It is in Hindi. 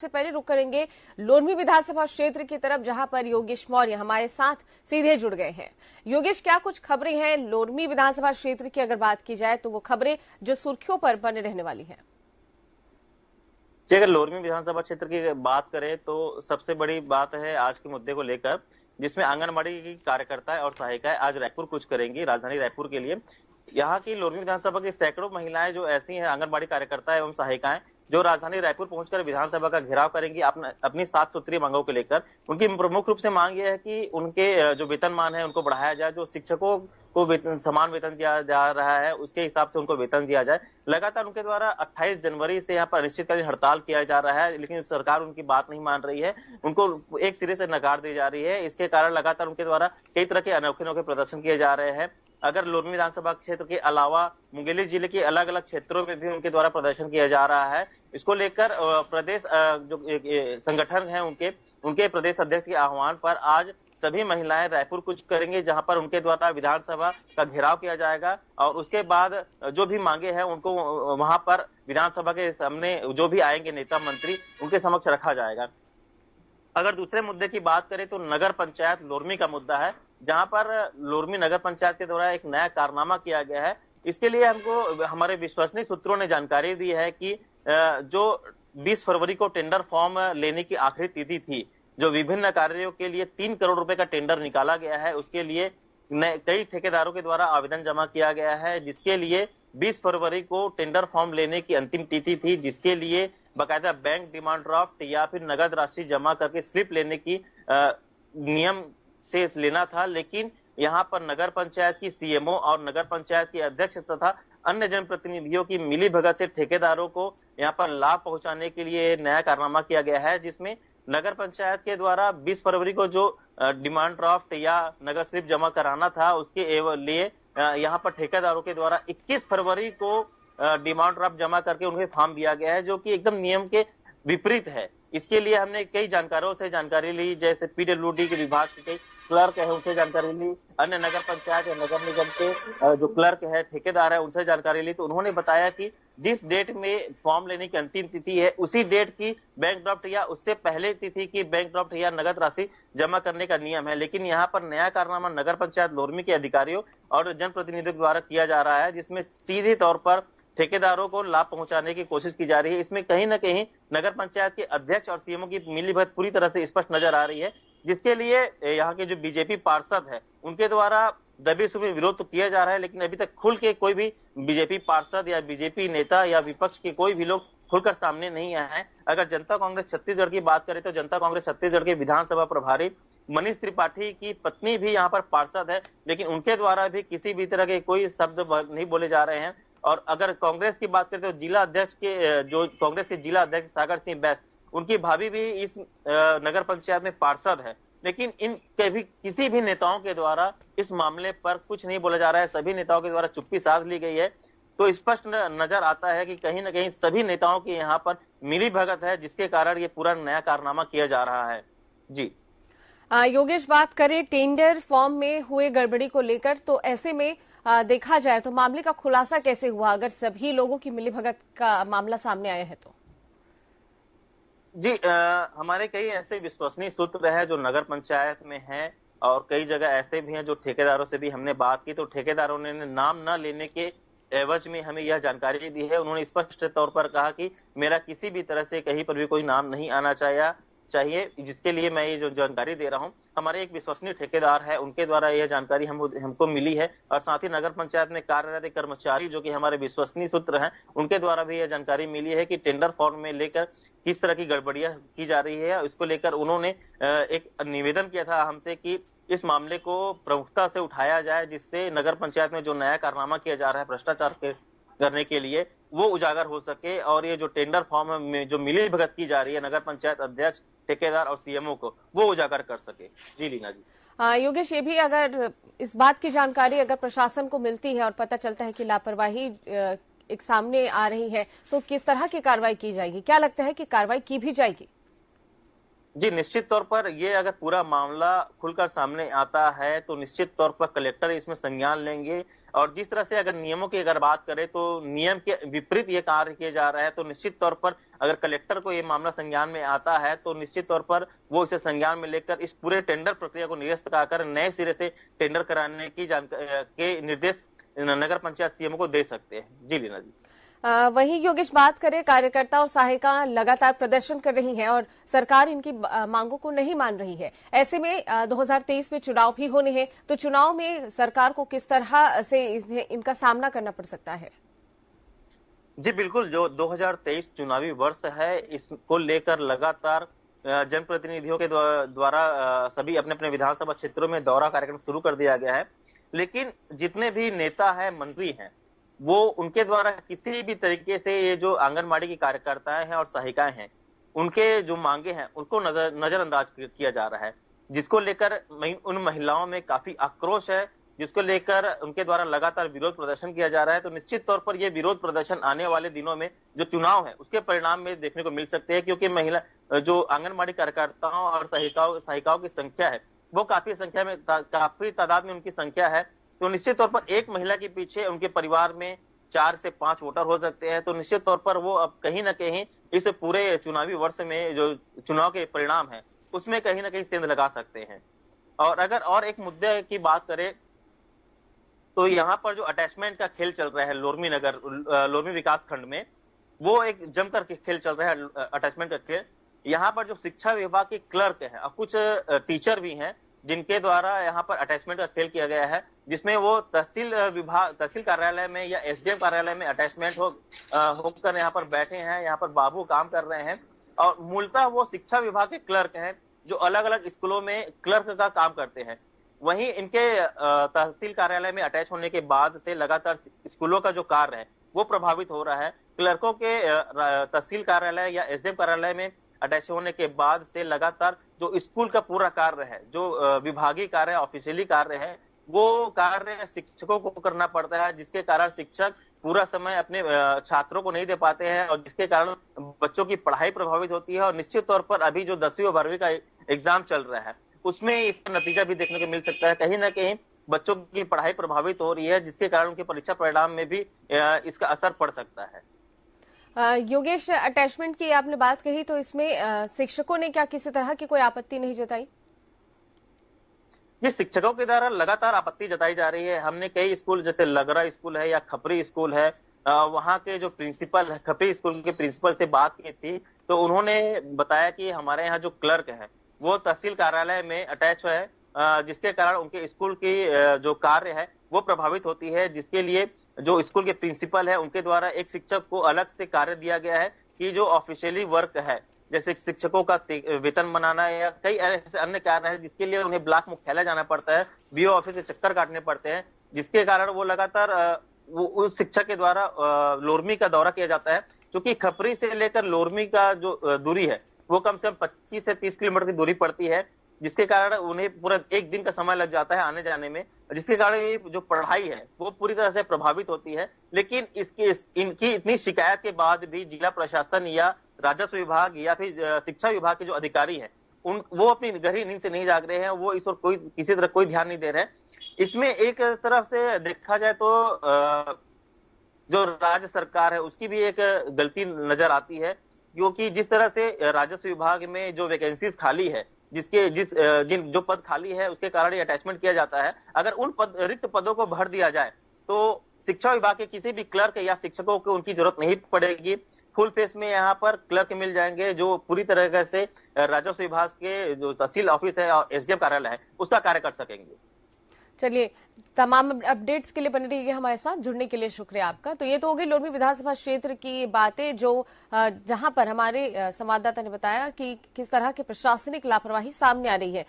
से पहले रुक करेंगे लोरमी विधानसभा क्षेत्र की तरफ, जहां पर योगेश मौर्य हमारे साथ सीधे जुड़ गए हैं। योगेश, क्या कुछ खबरें हैं लोरमी विधानसभा क्षेत्र की? अगर बात की जाए तो वो खबरें जो सुर्खियों पर बने रहने वाली हैं। जी, अगर लोरमी विधानसभा क्षेत्र की बात करें तो सबसे बड़ी बात है आज के मुद्दे को लेकर, जिसमें आंगनबाड़ी की कार्यकर्ताएं और सहायिकाएं आज रायपुर कूच करेंगी, राजधानी रायपुर के लिए। यहाँ की लोरमी विधानसभा की सैकड़ों महिलाएं जो ऐसी हैं आंगनबाड़ी कार्यकर्ता एवं सहायिकाएं, जो राजधानी रायपुर पहुंचकर विधानसभा का घेराव करेंगी अपनी 7 सूत्रीय मांगों को लेकर। उनकी प्रमुख रूप से मांग यह है कि उनके जो वेतनमान है उनको बढ़ाया जाए, जो शिक्षकों को समान वेतन दिया जा रहा है उसके हिसाब से उनको वेतन दिया जाए। लगातार उनके द्वारा 28 जनवरी से यहाँ पर अनिश्चितकालीन हड़ताल किया जा रहा है, लेकिन सरकार उनकी बात नहीं मान रही है, उनको एक सिरे से नकार दी जा रही है। इसके कारण लगातार उनके द्वारा कई तरह के अनोखे अनोखे प्रदर्शन किए जा रहे हैं। अगर लोरमी विधानसभा क्षेत्र के अलावा मुंगेली जिले के अलग अलग क्षेत्रों में भी उनके द्वारा प्रदर्शन किया जा रहा है। इसको लेकर प्रदेश जो संगठन है उनके प्रदेश अध्यक्ष के आह्वान पर आज सभी महिलाएं रायपुर कूच करेंगे, जहां पर उनके द्वारा विधानसभा का घेराव किया जाएगा और उसके बाद जो भी मांगे हैं उनको वहां पर विधानसभा के सामने जो भी आएंगे नेता मंत्री उनके समक्ष रखा जाएगा। अगर दूसरे मुद्दे की बात करें तो नगर पंचायत लोरमी का मुद्दा है, जहां पर लोरमी नगर पंचायत के द्वारा एक नया कारनामा किया गया है। इसके लिए हमको हमारे विश्वसनीय सूत्रों ने जानकारी दी है कि जो 20 फरवरी को टेंडर फॉर्म लेने की आखिरी तिथि थी, जो विभिन्न कार्यों के लिए 3 करोड़ रुपए का टेंडर निकाला गया है, उसके लिए कई ठेकेदारों के द्वारा आवेदन जमा किया गया है, जिसके लिए 20 फरवरी को टेंडर फॉर्म लेने की अंतिम तिथि थी, जिसके लिए बाकायदा बैंक डिमांड ड्राफ्ट या फिर नगद राशि जमा करके स्लिप लेने की नियम से लेना था। लेकिन यहाँ पर नगर पंचायत की सीएमओ और नगर पंचायत की अध्यक्ष तथा अन्य जनप्रतिनिधियों की मिलीभगत से ठेकेदारों को यहाँ पर लाभ पहुंचाने के लिए नया कारनामा किया गया है, जिसमें नगर पंचायत के द्वारा 20 फरवरी को जो डिमांड ड्राफ्ट या नगर स्लिप जमा कराना था उसके लिए यहाँ पर ठेकेदारों के द्वारा 21 फरवरी को डिमांड ड्राफ्ट जमा करके उन्हें फॉर्म दिया गया है, जो कि एकदम नियम के विपरीत है। इसके लिए हमने कई जानकारों से जानकारी ली, जैसे पीडब्ल्यूडी के विभाग के कई क्लर्क है उनसे जानकारी ली, अन्य नगर पंचायत या नगर निगम के जो क्लर्क है ठेकेदार है उनसे जानकारी ली। तो उन्होंने बताया कि जिस डेट में फॉर्म लेने की अंतिम तिथि है उसी डेट की बैंक ड्राफ्ट या उससे पहले तिथि की बैंक ड्राफ्ट या नगद राशि जमा करने का नियम है। लेकिन यहाँ पर नया कारनामा नगर पंचायत लोरमी के अधिकारियों और जनप्रतिनिधियों द्वारा किया जा रहा है, जिसमें सीधे तौर पर ठेकेदारों को लाभ पहुंचाने की कोशिश की जा रही है। इसमें कहीं ना कहीं नगर पंचायत के अध्यक्ष और सीएमओ की मिलीभगत पूरी तरह से स्पष्ट नजर आ रही है, जिसके लिए यहाँ के जो बीजेपी पार्षद है उनके द्वारा दबे सुबह विरोध तो किया जा रहा है, लेकिन अभी तक खुल के कोई भी बीजेपी पार्षद या बीजेपी नेता या विपक्ष के कोई भी लोग खुलकर सामने नहीं आए हैं। अगर जनता कांग्रेस छत्तीसगढ़ की बात करें तो जनता कांग्रेस छत्तीसगढ़ के विधानसभा प्रभारी मनीष त्रिपाठी की पत्नी भी यहाँ पर पार्षद है, लेकिन उनके द्वारा भी किसी भी तरह के कोई शब्द नहीं बोले जा रहे हैं। और अगर कांग्रेस की बात करें तो जिला अध्यक्ष के जो कांग्रेस के जिला अध्यक्ष सागर सिंह बैस, उनकी भाभी भी इस नगर पंचायत में पार्षद है, लेकिन इन किसी भी नेताओं के द्वारा इस मामले पर कुछ नहीं बोला जा रहा है। सभी नेताओं के द्वारा चुप्पी साध ली गई है। तो स्पष्ट नजर आता है कि कहीं ना कहीं सभी नेताओं की यहाँ पर मिलीभगत है, जिसके कारण ये पूरा नया कारनामा किया जा रहा है। जी योगेश, बात करें टेंडर फॉर्म में हुए गड़बड़ी को लेकर, तो ऐसे में देखा जाए तो मामले का खुलासा कैसे हुआ, अगर सभी लोगों की मिलीभगत का मामला सामने आया है तो? जी हमारे कई ऐसे विश्वसनीय सूत्र है जो नगर पंचायत में हैं और कई जगह ऐसे भी हैं जो ठेकेदारों से भी हमने बात की, तो ठेकेदारों ने नाम न लेने के एवज में हमें यह जानकारी दी है। उन्होंने स्पष्ट तौर पर कहा कि मेरा किसी भी तरह से कहीं पर भी कोई नाम नहीं आना चाहिए, जिसके लिए मैं ये जो जानकारी दे रहा हूं। हमारे एक विश्वसनीय ठेकेदार है, उनके द्वारा यह जानकारी हमको मिली है और साथ ही नगर पंचायत में कार्यरत कर्मचारी जो कि हमारे विश्वसनीय सूत्र हैं, उनके द्वारा भी यह जानकारी मिली है कि टेंडर फॉर्म में लेकर किस तरह की गड़बड़ियां की जा रही है। इसको लेकर उन्होंने एक निवेदन किया था हमसे कि इस मामले को प्रमुखता से उठाया जाए, जिससे नगर पंचायत में जो नया कारनामा किया जा रहा है भ्रष्टाचार करने के लिए वो उजागर हो सके और ये जो टेंडर फॉर्म में जो मिलीभगत की जा रही है नगर पंचायत अध्यक्ष, ठेकेदार और सीएमओ को, वो उजागर कर सके। जी लीना जी। योगेश, ये भी अगर इस बात की जानकारी अगर प्रशासन को मिलती है और पता चलता है कि लापरवाही एक सामने आ रही है, तो किस तरह की कार्रवाई की जाएगी? क्या लगता है कि कार्रवाई की भी जाएगी? जी, निश्चित तौर पर ये अगर पूरा मामला खुलकर सामने आता है तो निश्चित तौर पर कलेक्टर इसमें संज्ञान लेंगे। और जिस तरह से अगर नियमों की अगर बात करें तो नियम के विपरीत ये कार्य किया जा रहा है, तो निश्चित तौर पर अगर कलेक्टर को ये मामला संज्ञान में आता है तो निश्चित तौर पर वो इसे संज्ञान में लेकर इस पूरे टेंडर प्रक्रिया को निरस्त कराकर नए सिरे से टेंडर कराने की के निर्देश नगर पंचायत सीएमओ को दे सकते हैं। जी लीना जी। वहीं योगेश, बात करें, कार्यकर्ता और सहायिका लगातार प्रदर्शन कर रही हैं और सरकार इनकी मांगों को नहीं मान रही है। ऐसे में 2023 में चुनाव भी होने हैं, तो चुनाव में सरकार को किस तरह से इनका सामना करना पड़ सकता है? जी बिल्कुल, जो 2023 चुनावी वर्ष है इसको लेकर लगातार जनप्रतिनिधियों के द्वारा सभी अपने अपने विधानसभा क्षेत्रों में दौरा कार्यक्रम शुरू कर दिया गया है। लेकिन जितने भी नेता हैं, मंत्री हैं, वो उनके द्वारा किसी भी तरीके से ये जो आंगनबाड़ी की कार्यकर्ताएं हैं और सहायिकाएं हैं, उनके जो मांगे हैं उनको नजरअंदाज किया जा रहा है, जिसको लेकर उन महिलाओं में काफी आक्रोश है, जिसको लेकर उनके द्वारा लगातार विरोध प्रदर्शन किया जा रहा है। तो निश्चित तौर पर ये विरोध प्रदर्शन आने वाले दिनों में जो चुनाव है उसके परिणाम में देखने को मिल सकते हैं, क्योंकि महिला जो आंगनबाड़ी कार्यकर्ताओं और सहायिकाओं की संख्या है वो काफी तादाद में उनकी संख्या है। तो निश्चित तौर पर एक महिला के पीछे उनके परिवार में 4 से 5 वोटर हो सकते हैं। तो निश्चित तौर पर वो अब कहीं ना कहीं इस पूरे चुनावी वर्ष में जो चुनाव के परिणाम है उसमें कहीं ना कहीं सेंध लगा सकते हैं। और अगर और एक मुद्दे की बात करें तो यहाँ पर जो अटैचमेंट का खेल चल रहा है लोरमी विकास खंड में, वो एक जमकर के खेल चल रहा है अटैचमेंट का खेल। यहाँ पर जो शिक्षा विभाग के क्लर्क हैं और कुछ टीचर भी हैं जिनके द्वारा यहाँ पर अटैचमेंट का खेल किया गया है, जिसमें वो तहसील कार्यालय में या एसडीएम कार्यालय में अटैचमेंट होकर यहाँ पर बैठे हैं, यहाँ पर बाबू काम कर रहे हैं। और मूलतः वो शिक्षा विभाग के क्लर्क हैं जो अलग अलग स्कूलों में क्लर्क का काम करते हैं। वहीं इनके तहसील कार्यालय में अटैच होने के बाद से लगातार स्कूलों का जो कार्य है वो प्रभावित हो रहा है। क्लर्कों के तहसील कार्यालय या एसडीएम कार्यालय में अटैच होने के बाद से लगातार जो स्कूल का पूरा कार्य है, जो विभागीय कार्य, ऑफिशियली कार्य है, वो कार्य शिक्षकों को करना पड़ता है, जिसके कारण शिक्षक पूरा समय अपने छात्रों को नहीं दे पाते हैं और जिसके कारण बच्चों की पढ़ाई प्रभावित होती है। और निश्चित तौर पर अभी जो 10वीं और 12वीं का एग्जाम चल रहा है उसमें इसका नतीजा भी देखने को मिल सकता है। कहीं ना कहीं बच्चों की पढ़ाई प्रभावित हो रही है, जिसके कारण उनके परीक्षा परिणाम में भी इसका असर पड़ सकता है। योगेश, अटैचमेंट की आपने बात कही, तो इसमें शिक्षकों ने क्या किसी तरह की कोई आपत्ति नहीं जताई? ये शिक्षकों के द्वारा लगातार आपत्ति जताई जा रही है। हमने कई स्कूल जैसे लगरा स्कूल है या खपरी स्कूल है, वहाँ के जो प्रिंसिपल है, खपरी स्कूल के प्रिंसिपल से बात की थी तो उन्होंने बताया कि हमारे यहाँ जो क्लर्क है वो तहसील कार्यालय में अटैच है, जिसके कारण उनके स्कूल की जो कार्य है वो प्रभावित होती है, जिसके लिए जो स्कूल के प्रिंसिपल है उनके द्वारा एक शिक्षक को अलग से कार्य दिया गया है कि जो ऑफिशियली वर्क है, जैसे शिक्षकों का वेतन बनाना या कई ऐसे अन्य कार्य है, जिसके लिए उन्हें ब्लॉक मुख्यालय जाना पड़ता है, बीओ ऑफिस से चक्कर काटने पड़ते हैं, जिसके कारण वो लगातार उस शिक्षक के द्वारा लोरमी का दौरा किया जाता है। क्योंकि खपरी से लेकर लोरमी का जो दूरी है वो कम से कम 25 से 30 किलोमीटर की दूरी पड़ती है, जिसके कारण उन्हें पूरा एक दिन का समय लग जाता है आने जाने में, जिसके कारण ये जो पढ़ाई है वो पूरी तरह से प्रभावित होती है। लेकिन इनकी इतनी शिकायत के बाद भी जिला प्रशासन या राजस्व विभाग या फिर शिक्षा विभाग के जो अधिकारी हैं वो अपनी गहरी नींद से नहीं जाग रहे हैं, वो इस और किसी तरह कोई ध्यान नहीं दे रहे हैं। इसमें एक तरफ से देखा जाए तो जो राज्य सरकार है उसकी भी एक गलती नजर आती है, क्योंकि जिस तरह से राजस्व विभाग में जो वैकेंसीज खाली है, जो पद खाली है उसके कारण ये अटैचमेंट किया जाता है। अगर उन रिक्त पदों को भर दिया जाए तो शिक्षा विभाग के किसी भी क्लर्क या शिक्षकों को उनकी जरूरत नहीं पड़ेगी। फुल फेस में यहाँ पर क्लर्क मिल जाएंगे जो पूरी तरह से राजस्व विभाग के जो तहसील ऑफिस है और एसडीएम कार्यालय है उसका कार्य कर सकेंगे। चलिए, तमाम अपडेट्स के लिए बने रहिए हमारे साथ। जुड़ने के लिए शुक्रिया आपका। तो ये तो हो गई लोरमी विधानसभा क्षेत्र की बातें, जो जहां पर हमारे संवाददाता ने बताया कि किस तरह की प्रशासनिक लापरवाही सामने आ रही है।